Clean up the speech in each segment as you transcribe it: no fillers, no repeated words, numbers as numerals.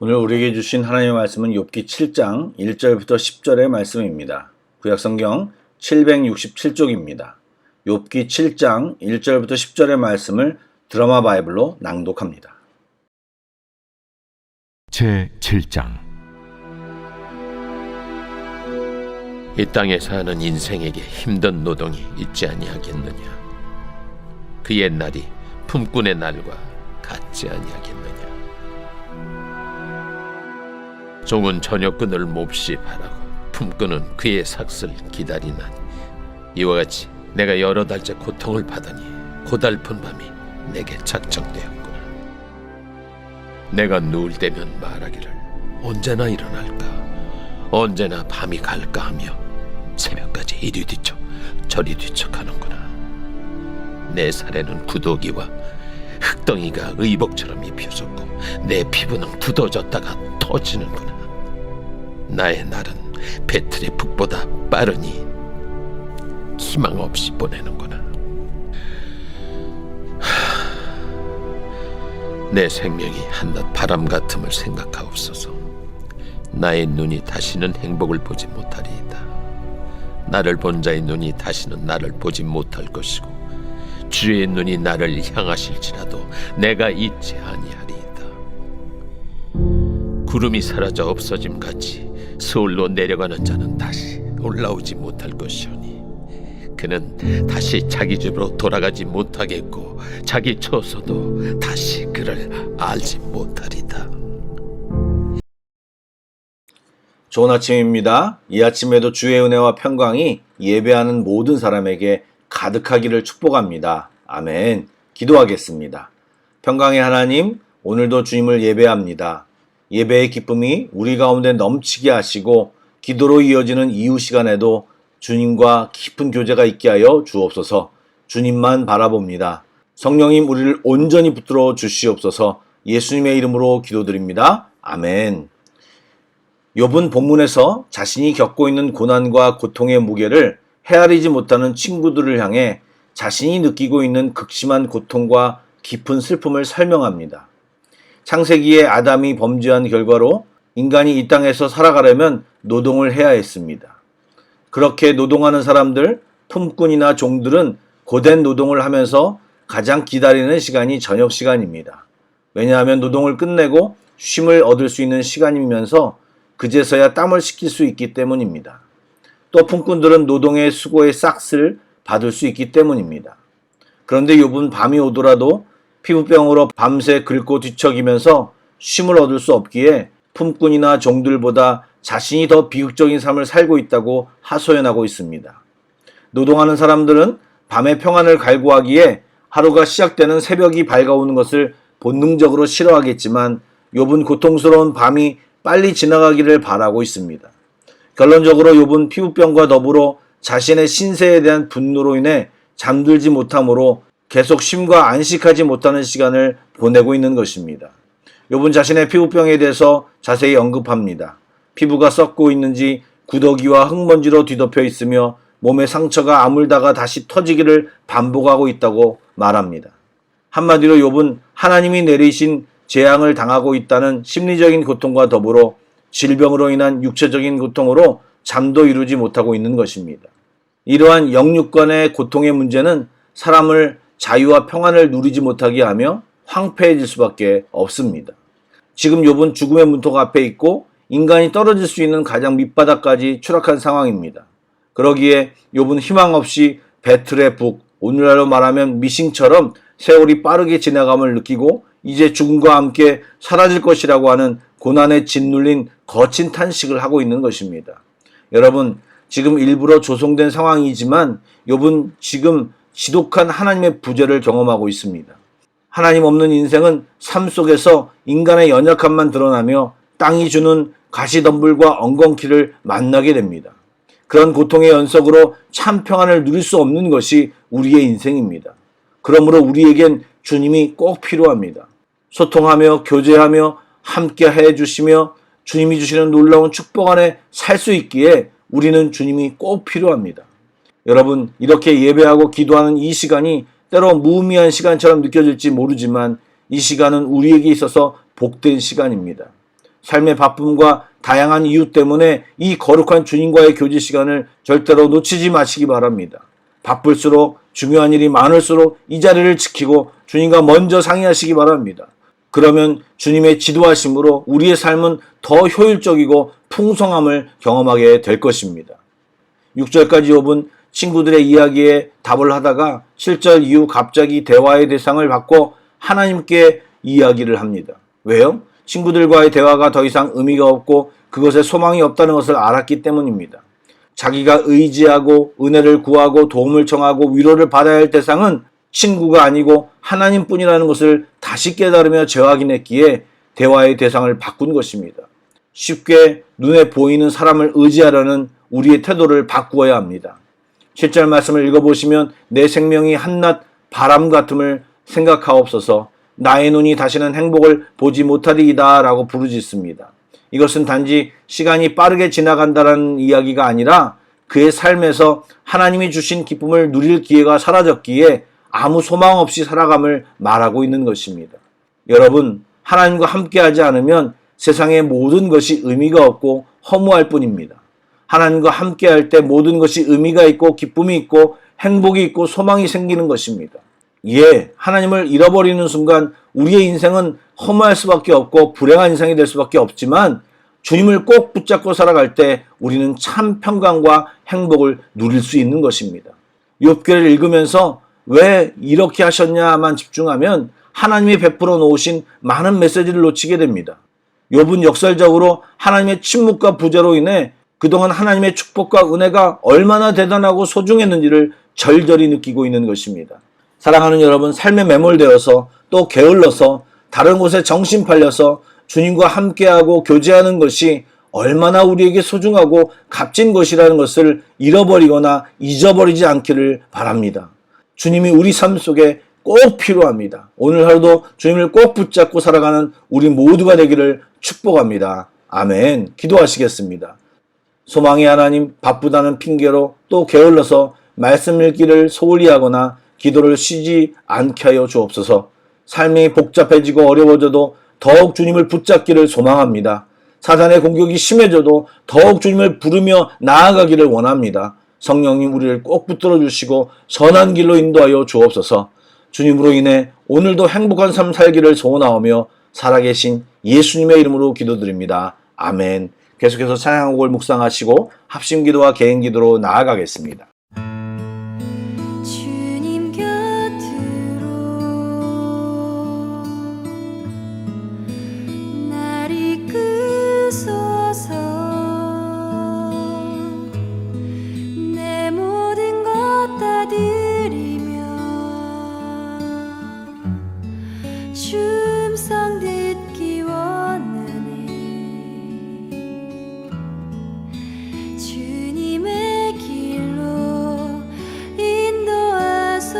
오늘 우리에게 주신 하나님의 말씀은 욥기 7장 1절부터 10절의 말씀입니다. 구약성경 767쪽입니다. 욥기 7장 1절부터 10절의 말씀을 드라마 바이블로 낭독합니다. 제7장. 이 땅에 사는 인생에게 힘든 노동이 있지 아니하겠느냐? 그의 날이 품꾼의 날과 같지 아니하겠느냐? 종은 저녁근을 몹시 바라고 품꾼은 그의 삭슬 기다리나니 이와 같이 내가 여러 달째 고통을 받으니 고달픈 밤이 내게 작정되었구나. 내가 누울 때면 말하기를 언제나 일어날까, 언제나 밤이 갈까 하며 새벽까지 이리 뒤척 저리 뒤척하는구나. 내 살에는 구더기와 흙덩이가 의복처럼 입혀졌고 내 피부는 굳어졌다가 터지는구나. 나의 날은 배틀의 북보다 빠르니 희망 없이 보내는구나. 내 생명이 한낱 바람 같음을 생각하옵소서. 나의 눈이 다시는 행복을 보지 못하리이다. 나를 본 자의 눈이 다시는 나를 보지 못할 것이고 주의 눈이 나를 향하실지라도 내가 잊지 아니하리이다. 구름이 사라져 없어짐같이 서울로 내려가는 자는 다시 올라오지 못할 것이오니 그는 다시 자기 집으로 돌아가지 못하겠고 자기 처소도 다시 그를 알지 못하리다. 좋은 아침입니다. 이 아침에도 주의 은혜와 평강이 예배하는 모든 사람에게 가득하기를 축복합니다. 아멘. 기도하겠습니다. 평강의 하나님, 오늘도 주님을 예배합니다. 예배의 기쁨이 우리 가운데 넘치게 하시고 기도로 이어지는 이후 시간에도 주님과 깊은 교제가 있게 하여 주옵소서. 주님만 바라봅니다. 성령님, 우리를 온전히 붙들어 주시옵소서. 예수님의 이름으로 기도드립니다. 아멘. 욥은 본문에서 자신이 겪고 있는 고난과 고통의 무게를 헤아리지 못하는 친구들을 향해 자신이 느끼고 있는 극심한 고통과 깊은 슬픔을 설명합니다. 창세기에 아담이 범죄한 결과로 인간이 이 땅에서 살아가려면 노동을 해야 했습니다. 그렇게 노동하는 사람들, 품꾼이나 종들은 고된 노동을 하면서 가장 기다리는 시간이 저녁 시간입니다. 왜냐하면 노동을 끝내고 쉼을 얻을 수 있는 시간이면서 그제서야 땀을 식힐 수 있기 때문입니다. 또 품꾼들은 노동의 수고의 싹을 받을 수 있기 때문입니다. 그런데 욥은 밤이 오더라도 피부병으로 밤새 긁고 뒤척이면서 쉼을 얻을 수 없기에 품꾼이나 종들보다 자신이 더 비극적인 삶을 살고 있다고 하소연하고 있습니다. 노동하는 사람들은 밤의 평안을 갈구하기에 하루가 시작되는 새벽이 밝아오는 것을 본능적으로 싫어하겠지만 욥은 고통스러운 밤이 빨리 지나가기를 바라고 있습니다. 결론적으로 욥은 피부병과 더불어 자신의 신세에 대한 분노로 인해 잠들지 못함으로 계속 쉼과 안식하지 못하는 시간을 보내고 있는 것입니다. 욥은 자신의 피부병에 대해서 자세히 언급합니다. 피부가 썩고 있는지 구더기와 흙먼지로 뒤덮여 있으며 몸의 상처가 아물다가 다시 터지기를 반복하고 있다고 말합니다. 한마디로 욥은 하나님이 내리신 재앙을 당하고 있다는 심리적인 고통과 더불어 질병으로 인한 육체적인 고통으로 잠도 이루지 못하고 있는 것입니다. 이러한 영육간의 고통의 문제는 사람을 자유와 평안을 누리지 못하게 하며 황폐해질 수밖에 없습니다. 지금 욥은 죽음의 문턱 앞에 있고 인간이 떨어질 수 있는 가장 밑바닥까지 추락한 상황입니다. 그러기에 욥은 희망 없이 배틀의 북, 오늘날로 말하면 미싱처럼 세월이 빠르게 지나감을 느끼고 이제 죽음과 함께 사라질 것이라고 하는 고난에 짓눌린 거친 탄식을 하고 있는 것입니다. 여러분, 지금 일부러 조성된 상황이지만 욥은 지금 지독한 하나님의 부재를 경험하고 있습니다. 하나님 없는 인생은 삶 속에서 인간의 연약함만 드러나며 땅이 주는 가시덤불과 엉겅퀴를 만나게 됩니다. 그런 고통의 연속으로 참 평안을 누릴 수 없는 것이 우리의 인생입니다. 그러므로 우리에겐 주님이 꼭 필요합니다. 소통하며 교제하며 함께 해주시며 주님이 주시는 놀라운 축복 안에 살 수 있기에 우리는 주님이 꼭 필요합니다. 여러분, 이렇게 예배하고 기도하는 이 시간이 때로 무의미한 시간처럼 느껴질지 모르지만 이 시간은 우리에게 있어서 복된 시간입니다. 삶의 바쁨과 다양한 이유 때문에 이 거룩한 주님과의 교제 시간을 절대로 놓치지 마시기 바랍니다. 바쁠수록 중요한 일이 많을수록 이 자리를 지키고 주님과 먼저 상의하시기 바랍니다. 그러면 주님의 지도하심으로 우리의 삶은 더 효율적이고 풍성함을 경험하게 될 것입니다. 6절까지 욥은 친구들의 이야기에 답을 하다가 7절 이후 갑자기 대화의 대상을 바꿔 하나님께 이야기를 합니다. 왜요? 친구들과의 대화가 더 이상 의미가 없고 그것에 소망이 없다는 것을 알았기 때문입니다. 자기가 의지하고 은혜를 구하고 도움을 청하고 위로를 받아야 할 대상은 친구가 아니고 하나님뿐이라는 것을 다시 깨달으며 재확인했기에 대화의 대상을 바꾼 것입니다. 쉽게 눈에 보이는 사람을 의지하려는 우리의 태도를 바꾸어야 합니다. 7절 말씀을 읽어보시면 내 생명이 한낱 바람 같음을 생각하옵소서 나의 눈이 다시는 행복을 보지 못하리이다 라고 부르짖습니다. 이것은 단지 시간이 빠르게 지나간다는 이야기가 아니라 그의 삶에서 하나님이 주신 기쁨을 누릴 기회가 사라졌기에 아무 소망 없이 살아감을 말하고 있는 것입니다. 여러분, 하나님과 함께하지 않으면 세상의 모든 것이 의미가 없고 허무할 뿐입니다. 하나님과 함께할 때 모든 것이 의미가 있고 기쁨이 있고 행복이 있고 소망이 생기는 것입니다. 하나님을 잃어버리는 순간 우리의 인생은 허무할 수밖에 없고 불행한 인생이 될 수밖에 없지만 주님을 꼭 붙잡고 살아갈 때 우리는 참 평강과 행복을 누릴 수 있는 것입니다. 욥기를 읽으면서 왜 이렇게 하셨냐만 집중하면 하나님이 베풀어 놓으신 많은 메시지를 놓치게 됩니다. 욥은 역설적으로 하나님의 침묵과 부재로 인해 그동안 하나님의 축복과 은혜가 얼마나 대단하고 소중했는지를 절절히 느끼고 있는 것입니다. 사랑하는 여러분, 삶에 매몰되어서 또 게을러서 다른 곳에 정신 팔려서 주님과 함께하고 교제하는 것이 얼마나 우리에게 소중하고 값진 것이라는 것을 잃어버리거나 잊어버리지 않기를 바랍니다. 주님이 우리 삶 속에 꼭 필요합니다. 오늘 하루도 주님을 꼭 붙잡고 살아가는 우리 모두가 되기를 축복합니다. 아멘. 기도하시겠습니다. 소망의 하나님, 바쁘다는 핑계로 또 게을러서 말씀 읽기를 소홀히 하거나 기도를 쉬지 않게 하여 주옵소서. 삶이 복잡해지고 어려워져도 더욱 주님을 붙잡기를 소망합니다. 사단의 공격이 심해져도 더욱 주님을 부르며 나아가기를 원합니다. 성령님 우리를 꼭 붙들어 주시고 선한 길로 인도하여 주옵소서. 주님으로 인해 오늘도 행복한 삶 살기를 소원하오며 살아계신 예수님의 이름으로 기도드립니다. 아멘. 계속해서 찬양곡을 묵상하시고 합심기도와 개인기도로 나아가겠습니다. 주님 곁으로 날 이끄소서. 내 모든 것 다 드리며 주 음성 듣기 원하네. 주님의 길로 인도하소서.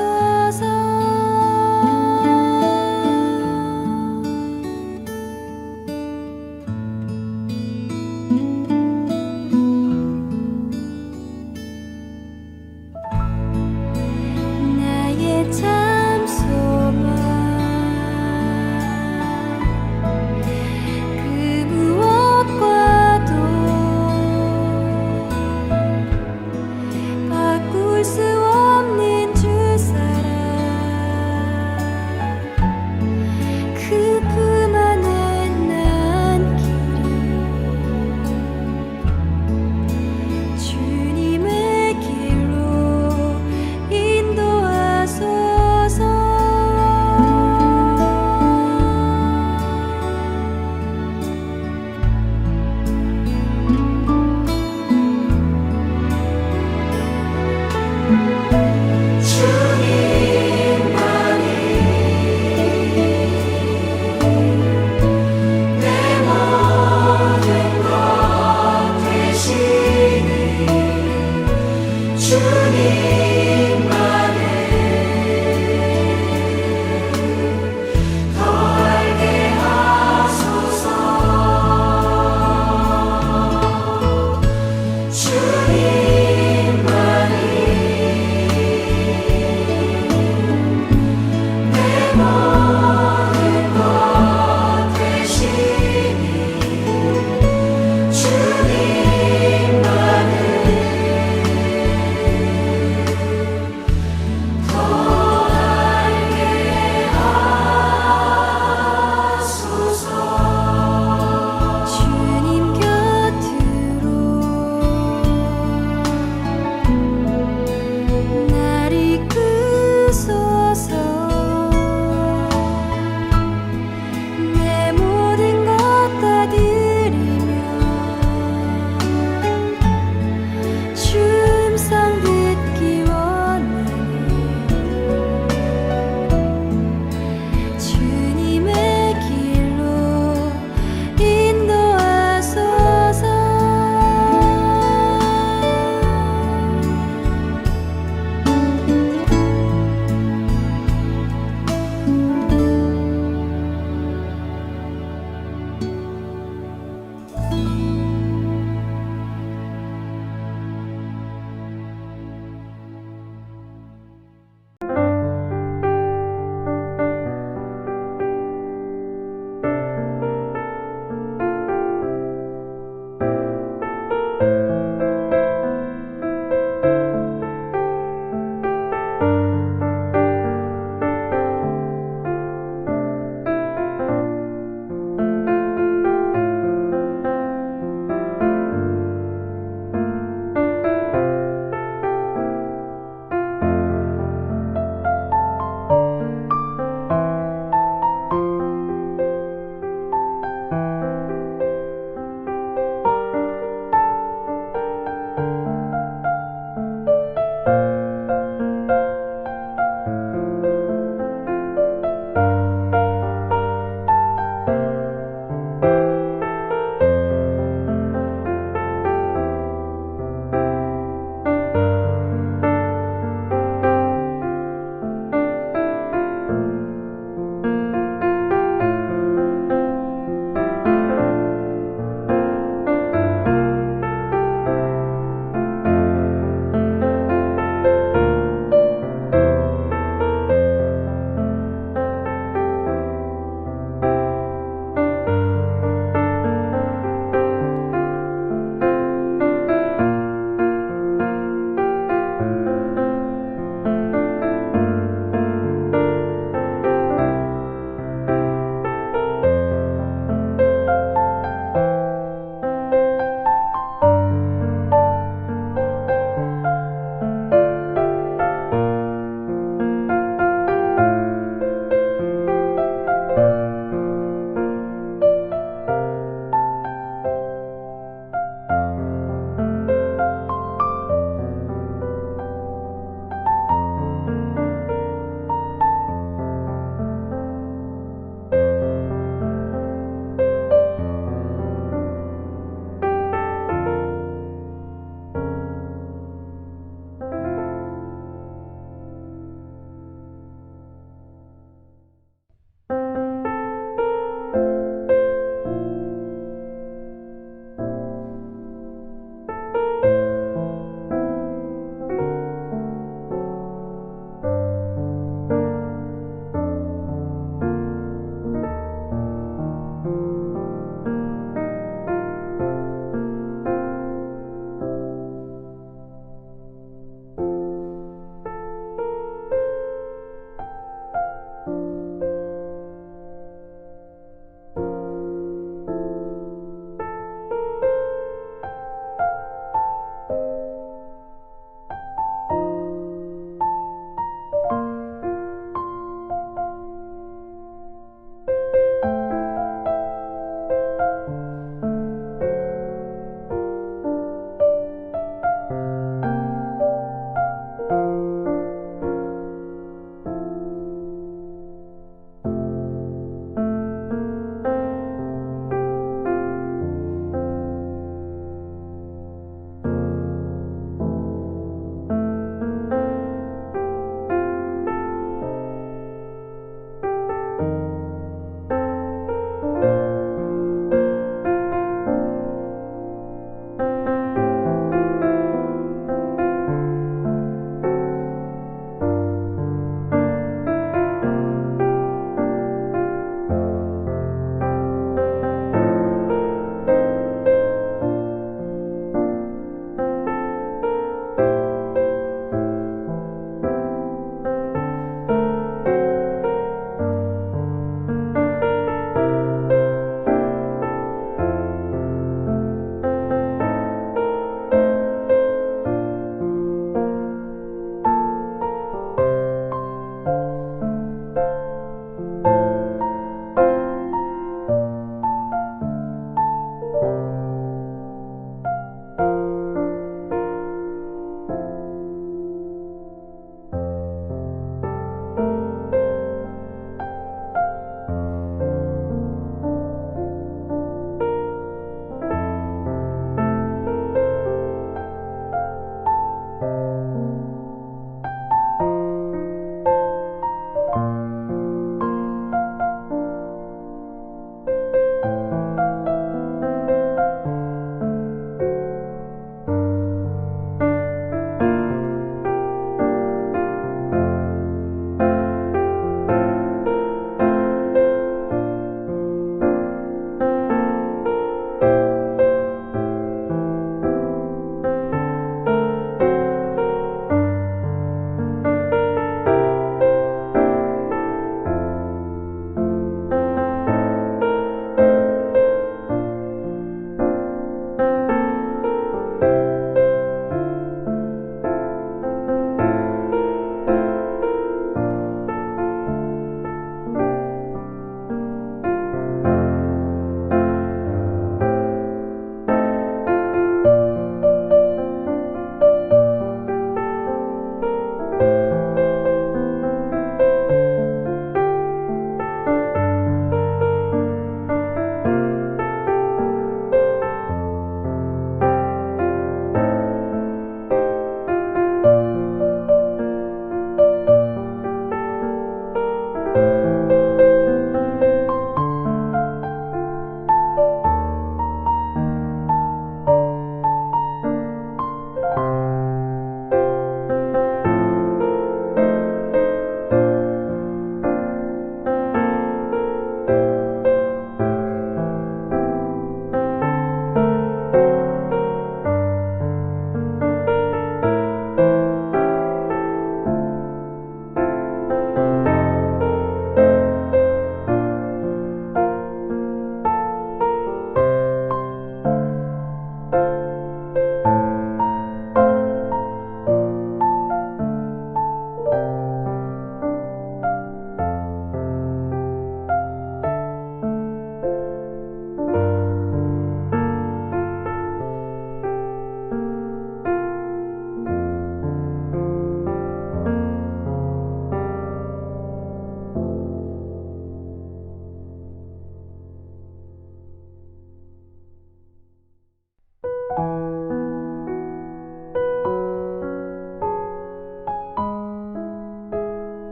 나의 참 소망 그 무엇과도 바꿀 수 없는 주 사랑 그 품 안에 난 길이 주님의 길로 인도하소서.